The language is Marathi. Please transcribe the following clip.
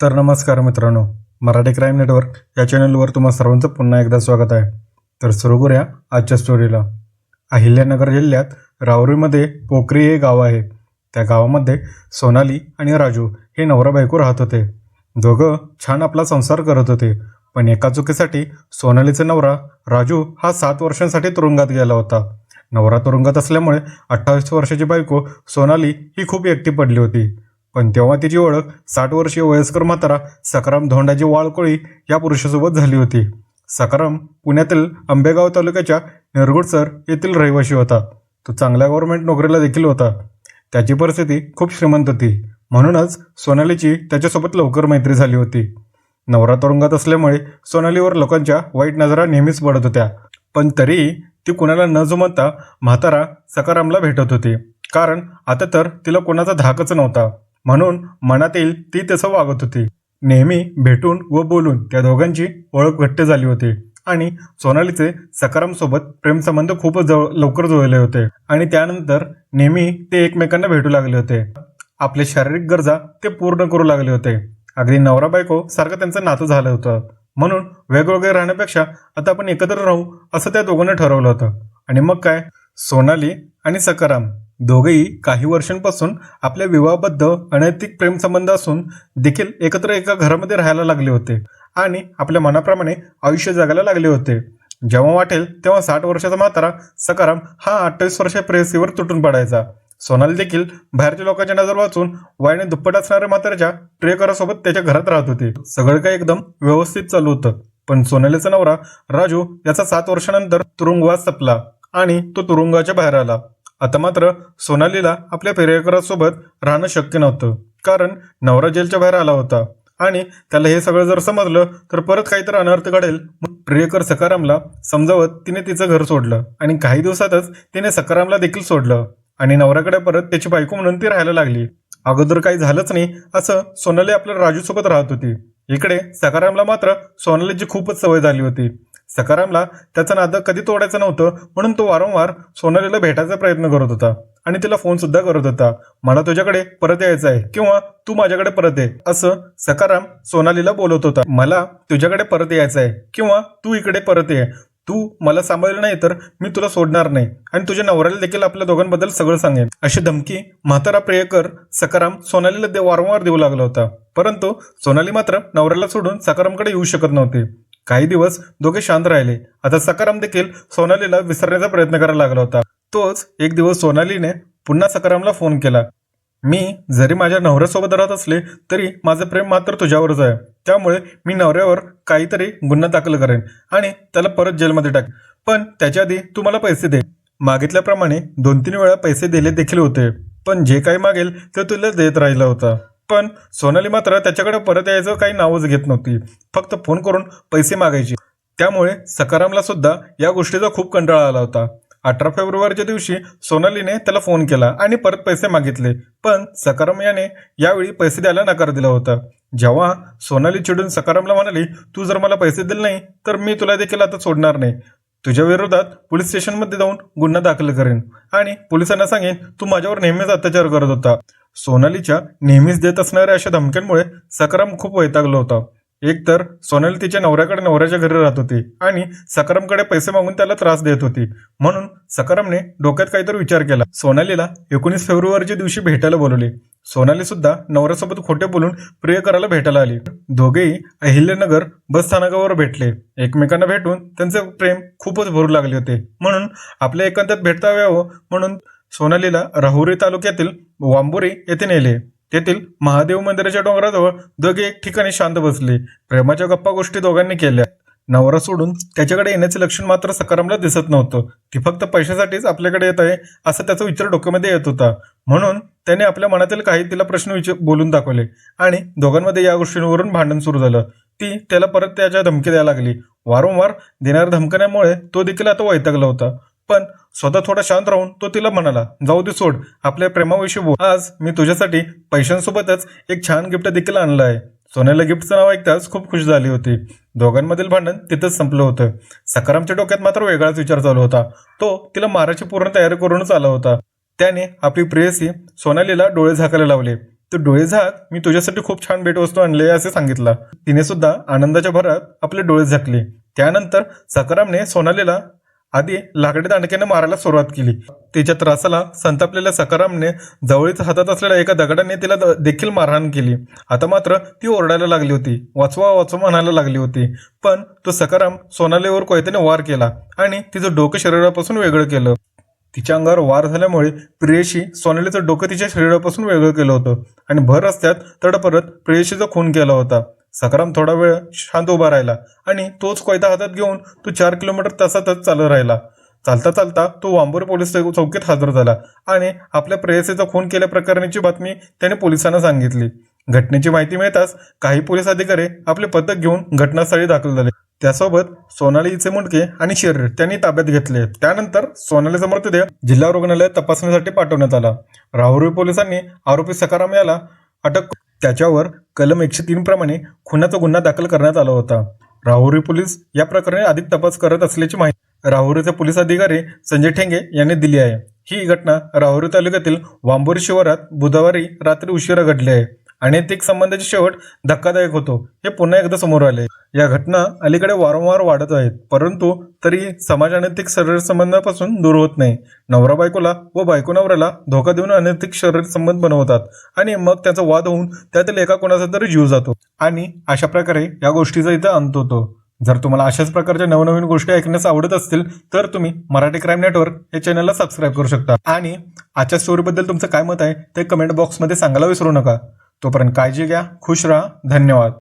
तर नमस्कार मित्रांनो, मराठी क्राईम नेटवर्क या चॅनलवर तुम्हा सर्वांचं पुन्हा एकदा स्वागत आहे. तर सुरू करूया आजच्या स्टोरीला. अहिल्यानगर जिल्ह्यात राहुरीमध्ये पोखरी हे गाव आहे. त्या गावामध्ये सोनाली आणि राजू हे नवरा बायको राहत होते. दोघं छान आपला संसार करत होते. पण एका चुकीसाठी सोनालीचा नवरा राजू हा 7 वर्षांसाठी तुरुंगात गेला होता. नवरा तुरुंगात असल्यामुळे 28 वर्षाची बायको सोनाली ही खूप एकटी पडली होती. पण तेव्हा तिची ओळख 60 वर्षीय वयस्कर म्हातारा सखाराम धोंडाजी वाळकोळी या पुरुषासोबत झाली होती. सखाराम पुण्यातील आंबेगाव तालुक्याच्या निरगुडसर येथील रहिवासी होता. तो चांगल्या गव्हर्नमेंट नोकरीला देखील होता. त्याची परिस्थिती खूप श्रीमंत होती. म्हणूनच सोनालीची त्याच्यासोबत लवकर मैत्री झाली होती. नवरा तुरुंगात असल्यामुळे सोनालीवर लोकांच्या वाईट नजरा नेहमीच पडत होत्या. पण तरीही ती कुणाला न जुमानता म्हातारा सखारामला भेटत होती. कारण आता तर तिला कोणाचा धाकच नव्हता. म्हणून मनात येईल ती तसं वागत होती. नेहमी भेटून व बोलून त्या दोघांची ओळख घट्ट झाली होती. आणि सोनालीचे सखारामसोबत प्रेमसंबंध खूपच लवकर जुळले होते. आणि त्यानंतर नेहमी ते एकमेकांना भेटू लागले होते. आपले शारीरिक गरजा ते पूर्ण करू लागले होते. अगदी नवरा बायको सारखं त्यांचं नातं झालं होतं. म्हणून वेगवेगळे राहण्यापेक्षा आता आपण एकत्र राहू असं त्या दोघांना ठरवलं होतं. आणि मग काय, सोनाली आणि सखाराम दोघेही काही वर्षांपासून आपल्या विवाहबद्ध अनैतिक प्रेमसंबंध असून देखील एकत्र एका घरामध्ये राहायला लागले होते. आणि आपल्या मनाप्रमाणे आयुष्य जगायला लागले होते. जेव्हा वाटेल तेव्हा 60 वर्षाचा म्हातारा सखाराम हा 28 वर्षाच्या प्रेयसीवर तुटून पडायचा. सोनाली देखील बाहेरच्या लोकांच्या नजर वाचून वयाने दुप्पट असणाऱ्या म्हाताऱ्याच्या प्रियकरासोबत त्याच्या घरात राहत होती. सगळं काही एकदम व्यवस्थित चालू होतं. पण सोनालीचा नवरा राजू याचा 7 वर्षानंतर तुरुंगवास संपला आणि तो तुरुंगाच्या बाहेर आला. आता मात्र सोनालीला आपल्या प्रियकरासोबत राहणं शक्य नव्हतं. कारण नवरा जेलच्या बाहेर आला होता. आणि त्याला हे सगळं जर समजलं तर परत काहीतरी अनर्थ घडेल. प्रियकर सखारामला समजावत तिने तिचं घर सोडलं. आणि काही दिवसातच तिने सखारामला देखील सोडलं. आणि नवऱ्याकडे परत त्याची बायको म्हणून ती राहायला लागली. अगोदर काही झालंच नाही असं सोनाली आपल्या राजूसोबत राहत होती. इकडे सखारामला मात्र सोनालीची खूपच सवय झाली होती. सखारामला त्याचं नातं कधी तोडायचं नव्हतं. म्हणून तो वारंवार सोनालीला भेटायचा प्रयत्न करत होता. आणि तिला फोन सुद्धा करत होता. मला तुझ्याकडे परत यायचं आहे किंवा तू माझ्याकडे परत ये असं सखाराम सोनालीला बोलत होता. मला तुझ्याकडे परत यायचं आहे किंवा तू इकडे परत ये. तू मला सांभाळलं नाही तर मी तुला सोडणार नाही. आणि तुझ्या नवऱ्याला देखील आपल्या दोघांबद्दल सगळं सांगेन अशी धमकी म्हातारा प्रियकर सखाराम सोनालीला वारंवार देऊ लागला होता. परंतु सोनाली मात्र नवऱ्याला सोडून सखारामकडे येऊ शकत नव्हती. काही दिवस दोघे शांत राहिले. आता सखाराम देखील सोनालीला विसरण्याचा प्रयत्न करायला लागला होता. तोच एक दिवस सोनालीने पुन्हा सखारामला फोन केला. मी जरी माझ्या नवऱ्यासोबत राहत असले तरी माझं प्रेम मात्र तुझ्यावरच आहे. त्यामुळे मी नवऱ्यावर काहीतरी गुन्हा दाखल करेन आणि त्याला परत जेलमध्ये टाक. पण त्याच्या आधी तू मला पैसे दे. मागितल्याप्रमाणे 2-3 वेळा पैसे दिले देखील होते. पण जे काही मागेल ते तुला देत राहिला होता. पण सोनाली मात्र त्याच्याकडे परत यायचं काही नावच घेत नव्हती. फक्त फोन करून पैसे मागायची. त्यामुळे सखारामला सुद्धा या गोष्टीचा खूप कंटाळा आला होता. 18 फेब्रुवारीच्या दिवशी सोनालीने त्याला फोन केला आणि परत पैसे मागितले. पण सखाराम याने यावेळी पैसे द्यायला नकार दिला होता. जेव्हा सोनाली चिडून सखारामला म्हणाली, तू जर मला पैसे दिले नाही तर मी तुला देखील आता सोडणार नाही. तुझ्या विरोधात पोलीस स्टेशनमध्ये जाऊन गुन्हा दाखल करेन आणि पोलिसांना सांगेन तू माझ्यावर नेहमीच अत्याचार करत होता. सोनालीच्या नेहमीच देत असणाऱ्या अशा धमक्यांमुळे सखाराम खूप वैतागला होता. एकतर सोनाली तिच्या नवऱ्याच्या घरी राहत होती आणि सखारामकडे पैसे मागून त्याला त्रास देत होती. म्हणून सखारामने डोक्यात काहीतरी विचार केला. सोनालीला 19 फेब्रुवारीच्या दिवशी भेटायला बोलवले. सोनाली सुद्धा नवऱ्यासोबत खोटे बोलून प्रियकराला भेटायला आली. दोघेही अहिल्यानगर बस स्थानकावर भेटले. एकमेकांना भेटून त्यांचे प्रेम खूपच भरू लागले होते. म्हणून आपल्या एकांतात भेटता यावं म्हणून सोनालीला राहुरी तालुक्यातील वांबोरी येथे नेले. तेथील महादेव मंदिराच्या डोंगराजवळ दोघे एक ठिकाणी शांत बसले. प्रेमाच्या गप्पा गोष्टी दोघांनी केल्या. नवरा सोडून त्याच्याकडे येण्याचे लक्षण मात्र सखारामला दिसत नव्हतं. ती फक्त पैशासाठीच आपल्याकडे येत आहे असा त्याचा विचार डोक्यामध्ये येत होता. म्हणून त्याने आपल्या मनातील काही तिला प्रश्न बोलून दाखवले. आणि दोघांमध्ये या गोष्टींवरून भांडण सुरू झालं. ती त्याला परत त्याच्या धमकी द्यायला लागली. वारंवार देणाऱ्या धमकण्यामुळे तो देखील आता वैतागला होता. पण स्वतः थोडा शांत राहून तो तिला म्हणाला, जाऊ दे सोड, आपल्या प्रेमाविषयी बोल. आज मी तुझ्यासाठी पैशांसोबतच एक छान गिफ्ट देखील आणलं आहे. सोन्याला गिफ्टचं नाव ऐकताच खूप खुश झाली होती. दोघांमधील भांडण तिथंच संपलं होतं. सखारामच्या डोक्यात मात्र वेगळाच विचार चालू होता. तो तिला मारायची पूर्ण तयारी करूनच आला होता. त्याने आपली प्रेयसी सोनालीला डोळे झाकायला लावले. तू डोळे झाक, मी तुझ्यासाठी खूप छान भेटवस्तू आणली असे सांगितलं. तिने सुद्धा आनंदाच्या भरात आपले डोळे झाकले. त्यानंतर सकारामने सोनालीला आधी लाकडी दांडक्याने मारायला सुरुवात केली. तिच्या त्रासाला संतापलेल्या सकारामने जवळीच हातात असलेल्या एका दगडाने तिला देखील मारहाण केली. आता मात्र ती ओरडायला लागली होती, वाचवा वाचवा म्हणायला लागली होती. पण तो सकाराम सोनालीवर कोयत्याने वार केला आणि तिचं डोकं शरीरापासून वेगळं केलं. तिच्या अंगावर वार झाल्यामुळे प्रेयशी सोनालीचं डोकं तिच्या शरीरापासून वेगळं केलं होतं आणि भर रस्त्यात तडपरत प्रेयशीचा खून केला होता. सकाराम थोडा वेळ शांत उभा राहिला आणि तोच कोयता हातात घेऊन तो 4 किलोमीटर तासातच चालत राहिला. चालता चालता तो वांबोरी पोलीस चौकीत हजर झाला आणि आपल्या प्रेयसीचा खून केल्या प्रकरणाची बातमी त्याने पोलिसांना सांगितली. घटनेची माहिती मिळताच काही पोलीस अधिकारी आपले पथक घेऊन घटनास्थळी दाखल झाले. त्यासोबत सोनालीचे मुंडके आणि शरीर त्यांनी ताब्यात घेतले. त्यानंतर सोनालीचा मृतदेह जिल्हा रुग्णालयात तपासणीसाठी पाठवण्यात आला. राहुरी पोलिसांनी आरोपी सकाराम याला अटक त्याच्यावर कलम 103 प्रमाणे खुनाचा गुन्हा दाखल करण्यात आला होता. राहुरी पोलीस या प्रकरणी अधिक तपास करत असल्याची माहिती राहुरीचे पोलीस अधिकारी संजय ठेंगे यांनी दिली आहे. ही घटना राहुरी तालुक्यातील वांबोरी शिवारात बुधवारी रात्री उशिरा घडली आहे. अनैतिक संबंधाचे शेवट धक्कादायक होतो हे पुन्हा एकदा समोर आले. या घटना अलीकडे वारंवार वाढत आहेत, परंतु तरी समाज अनैतिक शरीर संबंधापासून दूर होत नाही. नवरा बायकोला व बायको नवऱ्याला धोका देऊन अनैतिक शरीर संबंध बनवतात आणि मग त्याचा वाद होऊन त्यातील एका कोणाचा तरी जीव जातो आणि अशा प्रकारे या गोष्टीचा इथं अंत होतो. जर तुम्हाला अशाच प्रकारच्या नवनवीन गोष्टी ऐकण्यास आवडत असतील तर तुम्ही मराठी क्राईम नेटवर्क या चॅनलला सबस्क्राईब करू शकता. आणि आजच्या स्टोरीबद्दल तुमचं काय मत आहे ते कमेंट बॉक्समध्ये सांगायला विसरू नका. तोपर्यंत काळजी घ्या, खुश राहा, धन्यवाद.